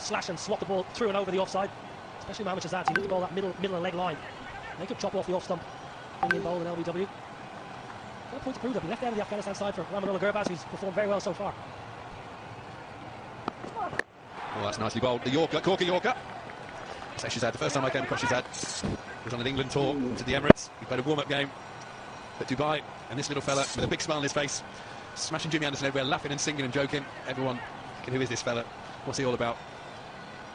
slash and swap the ball through and over the offside, especially Mohamed Shahzad. He moved the ball that middle and leg line. They could chop off the off stump, bring in bowl and LBW. What a point to prove that. He left out of the Afghanistan side for Ramanullah Gurbaz, who's performed very well so far. Oh, that's nicely bowled. The Yorker, corker Yorker. So Shahzad, the first time I came across Shahzad was on an England tour to the Emirates. He played a warm-up game at Dubai, and this little fella with a big smile on his face, smashing Jimmy Anderson everywhere, laughing and singing and joking. Everyone thinking, who is this fella? What's he all about?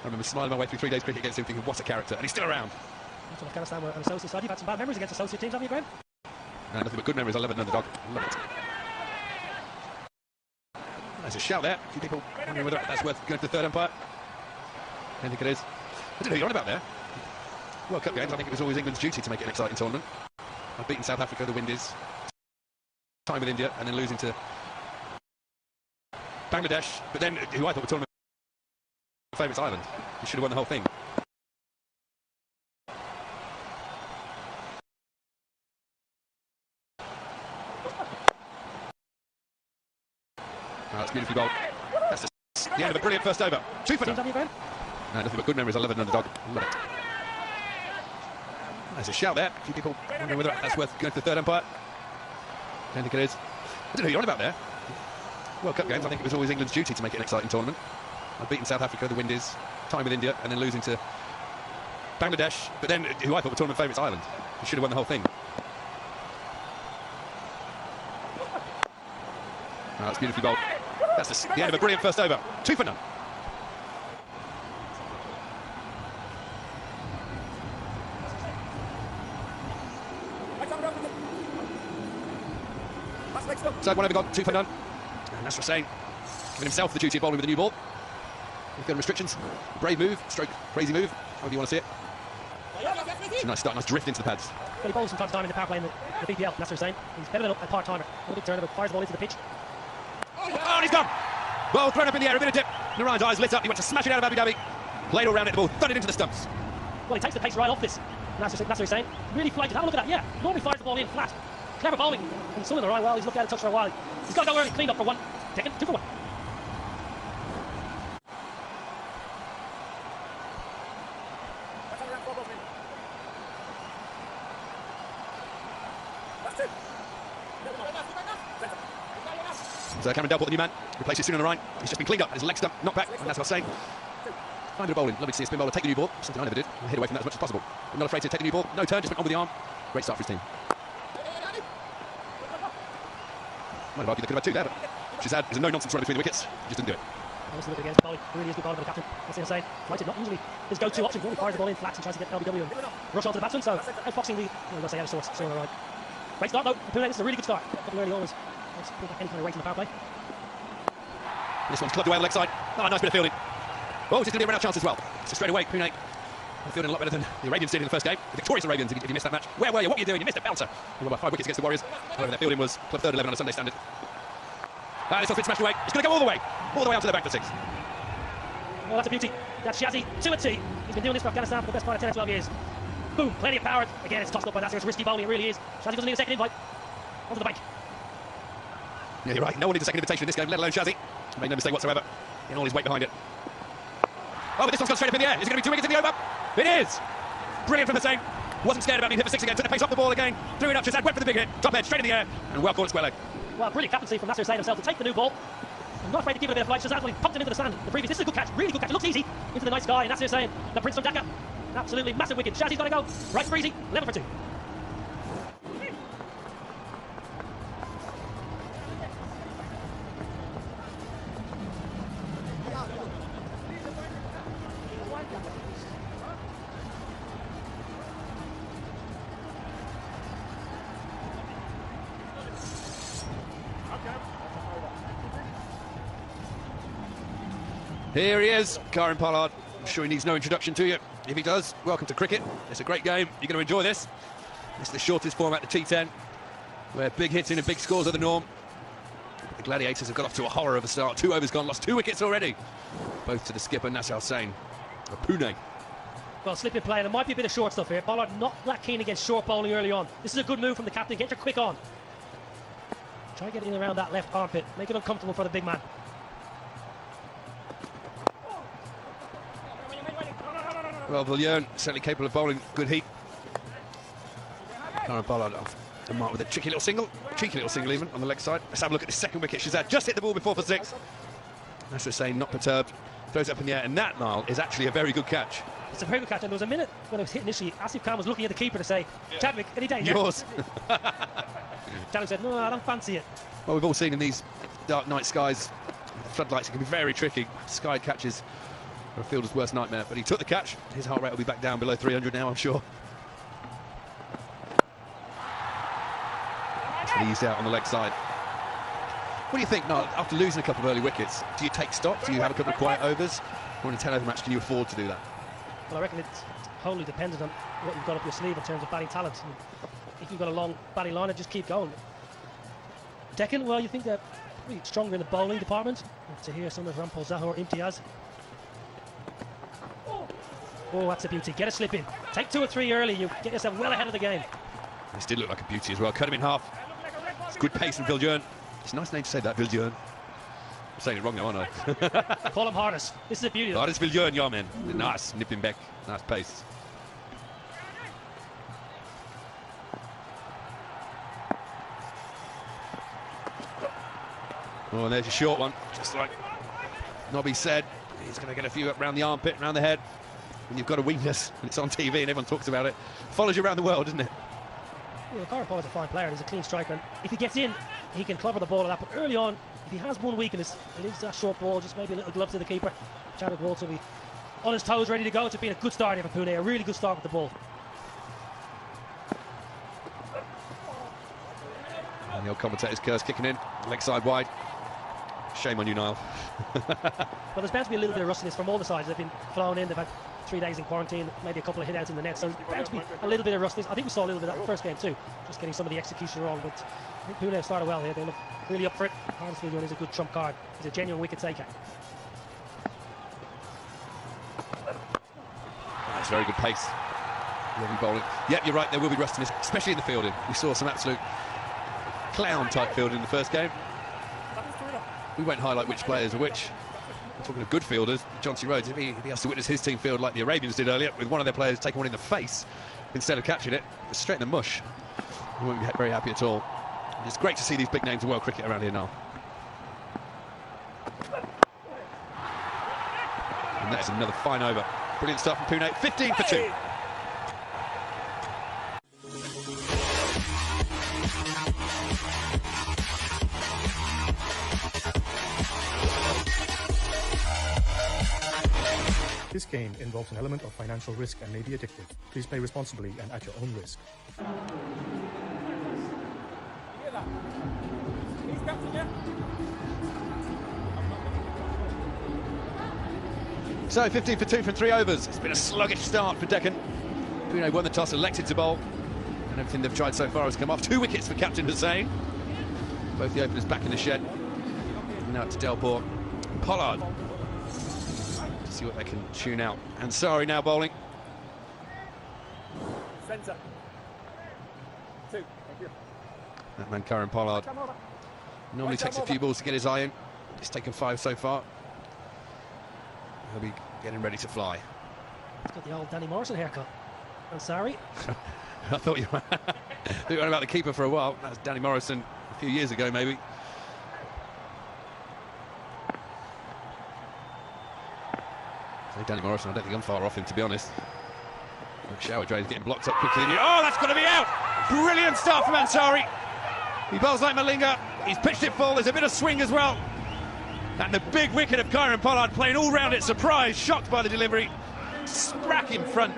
I remember smiling my way through 3 days cricket against him, thinking, what a character, and he's still around. That's Afghanistan were an associate side. You've had some bad memories against associate teams, haven't you, Graham? No, nothing but good memories. I love it, another dog. Love it. There's a shout there. A few people wondering whether that's worth going to the third umpire. I don't think it is. I don't know who you're on about there. World Cup games, I think it was always England's duty to make it an exciting tournament. I've beaten South Africa, the wind is. Time with India, and then losing to Bangladesh, but then who I thought were tournament favourites, Ireland. You should have won the whole thing. Oh, that's beautifully bowled. That's the end of a brilliant first over. 2 for 0. No, nothing but good memories. I love it, another dog. Love it. There's a shout there. A few people wondering whether that's worth going to the third umpire. I don't think it is. I don't know who you're on about there. World Cup games, I think it was always England's duty to make it an exciting tournament. I've beaten South Africa, the wind is. Time with India, and then losing to Bangladesh, but then who I thought were tournament favourites, Ireland. You should have won the whole thing. Oh, that's beautifully bowled. That's the end of a brilliant first over. 2 for 0. Side one over gone, 2 for 0. And that's Hussain giving himself the duty of bowling with a new ball. With gun restrictions. Brave move, stroke, crazy move, however you want to see it. It's a nice start, nice drift into the pads. Well, he bowls from time to time in the power play in the BPL, Nasser Hussain. He's better than a part-timer. A big turnover, fires the ball into the pitch. Oh, and he's gone! Ball thrown up in the air, a bit of dip. Narayan's eyes lit up, he went to smash it out of Abu Dhabi. Played all round it, the ball thundered into the stumps. Well, he takes the pace right off this. Nasser Hussain really flighted. Have a look at that, yeah. Normally fires the ball in flat. Clever bowling. And swinging the right well, he's looked at it, touched for a while. He's got to go early, cleaned up for 1. Taken, 2 for 1. So Cameron Delport, the new man, replaces soon on the right. He's just been cleaned up, his leg stump, knocked back, and that's Hussain. Fine bit of bowling, lovely to see a spin bowler take the new ball, something I never did. I hid away from that as much as possible. I'm not afraid to take the new ball, no turn, just went on with the arm. Great start for his team. Might have argued they could have had 2 there, but Shahzad is a no-nonsense run between the wickets, he just didn't do it. Obviously looking against bowling, really is good bowling by the captain. Nasser Hussain, flighted, not usually his go-to option. He fires the ball in flat and tries to get LBW and rush onto the batsman, so outfoxing the, I'm going to say out of sorts, swing on the right. Great start though, Pune, this is a really good start. A couple early on was pull back any kind of weight in the power play. This one's clubbed away on the leg side. Oh, nice bit of fielding. Oh, it's going to be a run-out chance as well. So straight away, Pune fielding a lot better than the Arabians did in the first game. The victorious Arabians, if you missed that match. Where were you? What were you doing? You missed a bouncer. You won by 5 wickets against the Warriors. However, their fielding was club 3rd 11 on a Sunday standard. This one's been smashed away. It's going to go all the way out to the back for 6. Well, that's a beauty. That's Shazzy, to a T. He's been doing this for Afghanistan for the best part of 10 or 12 years. Boom, plenty of power. Again, it's tossed up by Nasser. It's risky bowling, it really is. Shazzy doesn't need a second invite. Onto the bank. Yeah, you're right. No one needs a second invitation in this game, let alone Shazzy. Made no mistake whatsoever in all his weight behind it. Oh, but this one's gone straight up in the air. Is it going to be 2 wickets in the over? It is! Brilliant from Hussain. Wasn't scared about being hit for 6 again. Took the pace off the ball again. Threw it up. Shahzad went for the big hit. Top head, straight in the air. And well caught at square leg. Well, brilliant captaincy from Nasser Hussain himself to take the new ball. I'm not afraid to give it a bit of flight. Shahzad pumped him into the stand. The previous. This is a good catch. Really good catch. It looks easy. Into the night sky. And Nasser Hussain, the Prince from Dhaka. Absolutely massive wicket. Shazzy's got to go. Right for easy. 11 for 2. Here he is, Karen Pollard. I'm sure he needs no introduction to you. If he does, welcome to cricket. It's a great game. You're going to enjoy this. It's the shortest format, the T10, where big hitting and big scores are the norm. The Gladiators have got off to a horror of a start. 2 overs gone, lost 2 wickets already. Both to the skipper, Nasser Hussain of Pune. Well, slipping play, and there might be a bit of short stuff here. Pollard not that keen against short bowling early on. This is a good move from the captain. Get your quick on. Try to get in around that left armpit. Make it uncomfortable for the big man. Well, Villiers certainly capable of bowling good heat. Karen Pollard off the mark with a cheeky little single even on the leg side. Let's have a look at the second wicket. Shazad just hit the ball before for 6. That's just saying not perturbed. Throws it up in the air, and that, Niall, is actually a very good catch. It's a very good catch, and there was a minute when it was hit initially. Asif Khan was looking at the keeper to say, Chadwick, any danger? Yours. Chadwick said, no, I don't fancy it. Well, we've all seen in these dark night skies, the floodlights, it can be very tricky. Sky catches are a fielder's worst nightmare, but he took the catch. His heart rate will be back down below 300 now, I'm sure. And he's out on the leg side. What do you think, Niall, after losing a couple of early wickets, do you take stock? Do you have a couple of quiet overs? Or in a 10-over match, can you afford to do that? Well, I reckon it's wholly dependent on what you've got up your sleeve in terms of batting talent. And if you've got a long batting line, just keep going. Deccan, well, you think they're really stronger in the bowling department. To hear some of Rampal Zahor, Imtiaz. Oh, that's a beauty. Get a slip in. Take 2 or 3 early. You get yourself well ahead of the game. This did look like a beauty as well. Cut him in half. It's good pace from Villiers. It's a nice name to say that, Villiers. I'm saying it wrong now, aren't I? Call him Hardis. This is a beauty. Hardis Villiers, yeah, man. Nice, nipping back. Nice pace. Oh, and there's a short one. Just like Nobby said, he's going to get a few up round the armpit, round the head. When you've got a weakness, and it's on TV and everyone talks about it, follows you around the world, doesn't it? Well, Karen Pollard's a fine player. He's a clean striker. And if he gets in, he can clever the ball at that. But early on, if he has one weakness, it is that short ball, just maybe a little glove to the keeper. Chadwick will also be on his toes, ready to go. It's been a good start here for Pune, a really good start with the ball. And the old commentator's curse kicking in, leg side wide. Shame on you, Niall. Well, there's bound to be a little bit of rustiness from all the sides. They've been flown in, they've had 3 days in quarantine, maybe a couple of hit-outs in the net, so there's bound to be a little bit of rustiness. I think we saw a little bit of that in the first game too, just getting some of the execution wrong, but I think Pune have started well here. They look really up for it. Honestly, is a good trump card. He's a genuine wicket taker. That's very good pace. Lovely bowling. Yep, you're right, there will be rustiness, especially in the fielding. We saw some absolute clown-type fielding in the first game. We won't highlight which players are which. We're talking of good fielders. John C. Rhodes, if he has to witness his team field like the Arabians did earlier, with one of their players taking one in the face instead of catching it, straight in the mush, we won't be very happy at all. It's great to see these big names of world cricket around here now. And that's another fine over. Brilliant stuff from Pune. 15 for 2. This game involves an element of financial risk and may be addictive. Please play responsibly and at your own risk. So 15 for 2 from 3 overs. It's been a sluggish start for Deccan. Pune won the toss, elected to bowl, and everything they've tried so far has come off. 2 wickets for Captain Hussain. Both the openers back in the shed. And now to Delport. Pollard. See what they can tune out. Ansari now bowling. Centre. 2. Thank you. That man, Karen Pollard, normally takes a few balls to get his eye in. He's taken 5 so far. He'll be getting ready to fly. He's got the old Danny Morrison haircut. Ansari. I thought you were about the keeper for a while. That was Danny Morrison a few years ago, maybe. Danny Morrison, I don't think I'm far off him, to be honest. Shower drain's getting blocked up quickly. Oh, that's got to be out! Brilliant start from Ansari. He bowls like Malinga. He's pitched it full. There's a bit of swing as well. And the big wicket of Karen Pollard playing all round it. Surprised, shocked by the delivery. Sprack in front.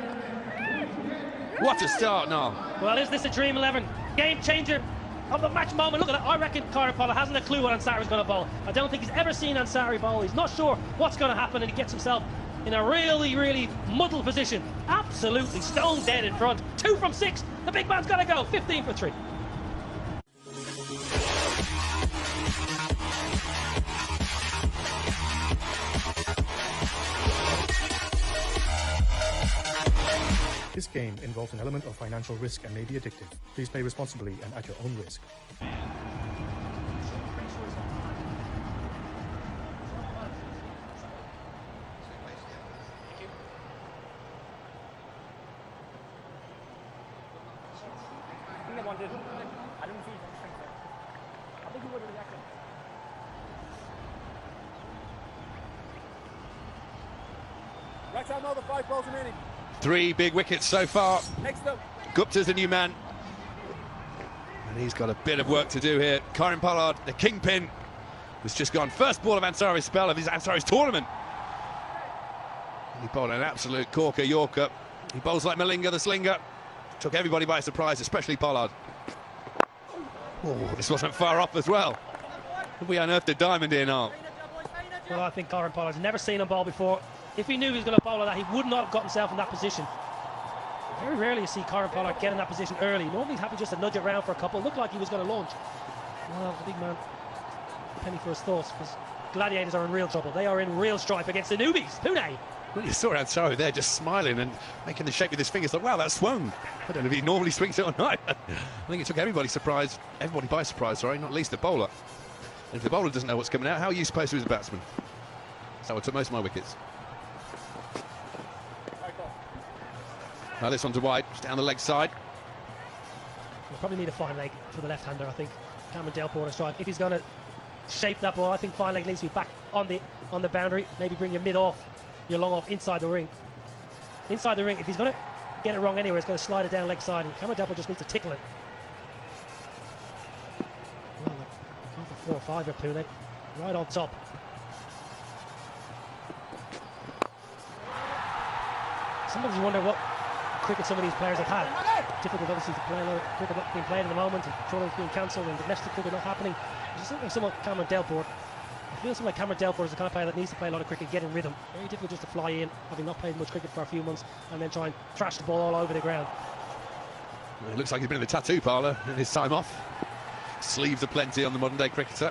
What a start now. Well, is this a dream 11? Game changer of the match moment. Look at it. I reckon Karen Pollard hasn't a clue what Ansari's going to bowl. I don't think he's ever seen Ansari bowl. He's not sure what's going to happen, and he gets himself in a really, really muddled position. Absolutely stone dead in front. 2 from 6. The big man's got to go. 15 for 3. This game involves an element of financial risk and may be addictive. Please play responsibly and at your own risk. didn't. I didn't see anything. I think he would have reacted. Right side now, the 5 balls remaining. 3 big wickets so far. Next up. Gupta's the new man. And he's got a bit of work to do here. Kieran Pollard, the kingpin, has just gone first ball of Ansari's spell of his Ansari's tournament. And he bowled an absolute corker Yorker. He bowls like Malinga, the slinger. Took everybody by surprise, especially Pollard. Oh, this wasn't far off as well. Have we unearthed a diamond here now? Well, I think Kieran Pollard's never seen a ball before. If he knew he was going to bowl like that, he would not have got himself in that position. Very rarely you see Kieran Pollard get in that position early. Normally he's happy just to nudge it around for a couple. Looked like he was going to launch. Well, the big man, penny for his thoughts, because Gladiators are in real trouble. They are in real strife against the newbies. Pune. Well, you saw Ansari there just smiling and making the shape with his fingers. Like, wow, that swung. I don't know if he normally swings it or not. I think it took everybody by surprise, sorry, not least the bowler. And if the bowler doesn't know what's coming out, how are you supposed to as a batsman? So I took most of my wickets. Now this one's a wide, just down the leg side. We'll probably need a fine leg for the left-hander, I think. Cameron Delport on strike. If he's going to shape that ball, I think fine leg needs to be back on the boundary. Maybe bring your mid off, your long off inside the ring. Inside the ring, if he's going to get it wrong anywhere, it's going to slide it down leg side. And Cameron Delport just needs to tickle it. Well, gone for 4 or 5 here, Pune. Right on top. Sometimes you wonder what cricket some of these players have had. Difficult, obviously, to play a lot of cricket being played at the moment, and tournaments being cancelled, and domestic cricket not happening. Just like someone like Cameron Delport. I feel someone like Cameron Delport is the kind of player that needs to play a lot of cricket, get in rhythm. Very difficult just to fly in, having not played much cricket for a few months, and then try and thrash the ball all over the ground. Well, it looks like he's been in the tattoo parlour in his time off. Sleeves are plenty on the modern day cricketer.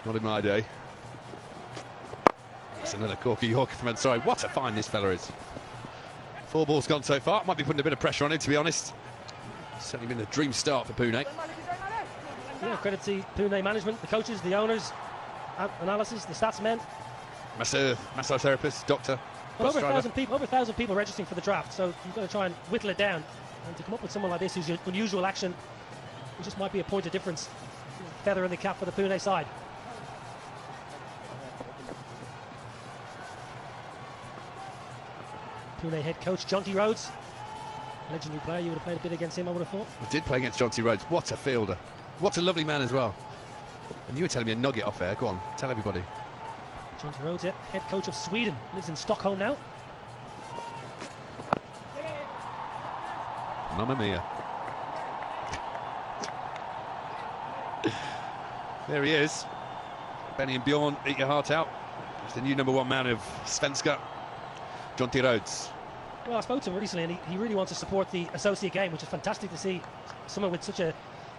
Not in my day. That's another corky Yorker from Ansari. What a find this fella is. 4 balls gone so far. Might be putting a bit of pressure on him, to be honest. Certainly been a dream start for Pune. Yeah, credit to Pune management, the coaches, the owners, analysis, the stats men. Massage therapist, doctor. Well, over 1,000 people registering for the draft, so you've got to try and whittle it down. And to come up with someone like this who's unusual action, it just might be a point of difference. Feather in the cap for the Pune side. Pune head coach Jonty Rhodes, legendary player. You would have played a bit against him, I would have thought. I did play against Jonty Rhodes. What a fielder. What a lovely man as well. And you were telling me a nugget off air. Go on, tell everybody. Jonty Rhodes, yeah, head coach of Sweden, lives in Stockholm now. Mamma mia. There he is. Benny and Bjorn, eat your heart out. He's the new #1 man of Svenska, Jonty Rhodes. Well, I spoke to him recently, and he really wants to support the associate game, which is fantastic to see. Someone with such a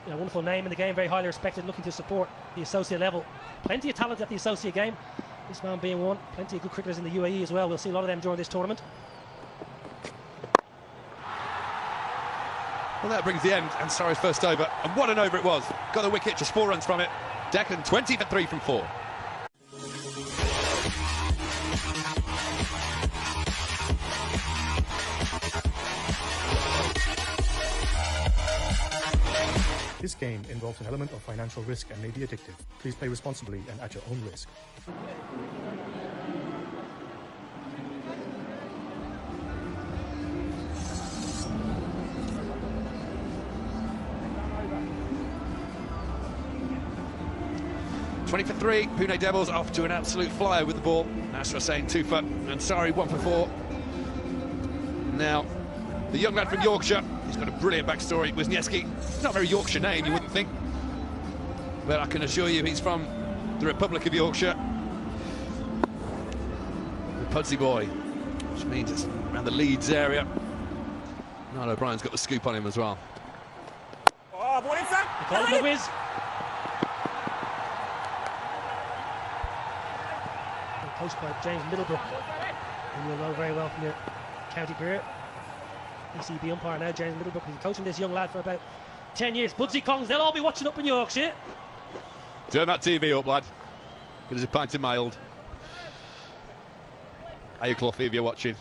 wonderful name in the game, very highly respected, looking to support the associate level. Plenty of talent at the associate game, this man being one. Plenty of good cricketers in the UAE as well. We'll see a lot of them during this tournament. Well, that brings the end. Ansari's first over, and what an over it was. Got a wicket, just 4 runs from it. Declan 20 for 3 from 4. This game involves an element of financial risk and may be addictive. Please play responsibly and at your own risk. For 3, Pune Devils off to an absolute flyer with the ball. Nasra saying 2 for Ansari, 1 for 4. Now, the young lad from Yorkshire, he's got a brilliant backstory. Wisniewski, not a very Yorkshire name, you wouldn't think. But I can assure you he's from the Republic of Yorkshire. The Pudsey boy, which means it's around the Leeds area. Niall O'Brien's got the scoop on him as well. Oh, ball inside. They call him the whiz. Coached by James Middlebrook, who you'll know very well from your county career. ECB umpire now, James Middlebrook. He's coaching this young lad for about 10 years. Budsy Kongs, they'll all be watching up in Yorkshire. Turn that TV up, lad. Get us a pint of mild. Are you Cloughy if you're watching?